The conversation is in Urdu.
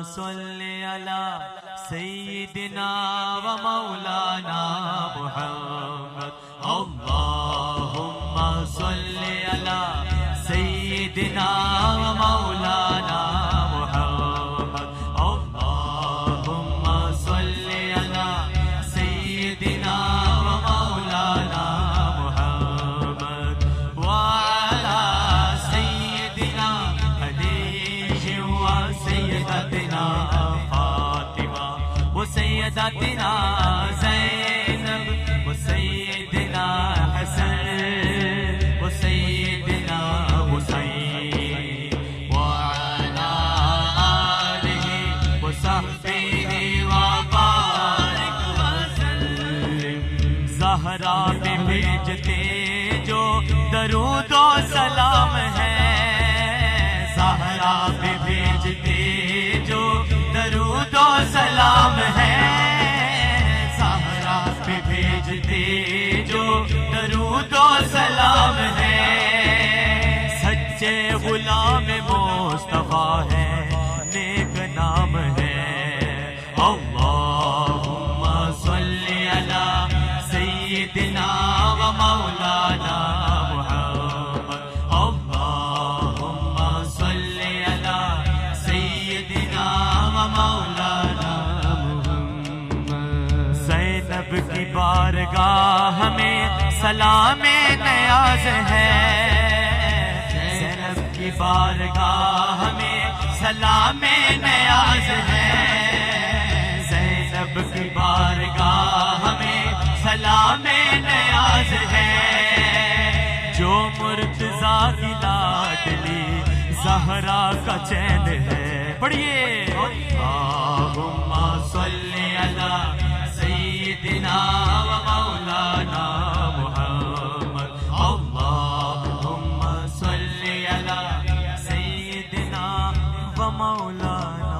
صلی علی سیدنا و مولانا محمد اللہم صلی علی سیدنا و مولانا محمد اللہم صلی علی سیدنا و مولانا محمد وعلی سیدنا علی و سیدتنا فاطمہ و سیدتنا زینب و سیدنا حسن و سیدنا حسین وعلی آلہ و صحبہ وبارک وسلم زہرا پہ بھیجتے جو درود و سلام ہے زہرا پہ بھیجتے جو درود و سلام ہے زہرا پہ بھیجتے جو درود و سلام ہے سچے غلام مصطفیٰ ہے نیک نام ہے اللہم صلی علی سیدنا و مولانا محمد اللہم صلی علی سیدنا و مولانا محمد زینب کی بارگاہ میں سلام نیاز ہے زینب کی بارگاہ میں سلام نیاز ہے زینب کی بارگاہ میں سلام نیاز ہے جو مرتضیٰ کی لاڈلی زہرا کا چین ہے پڑھیے اللہم صلی علی سیدنا و مولانا محمد اللہم صلی علی سیدنا و مولانا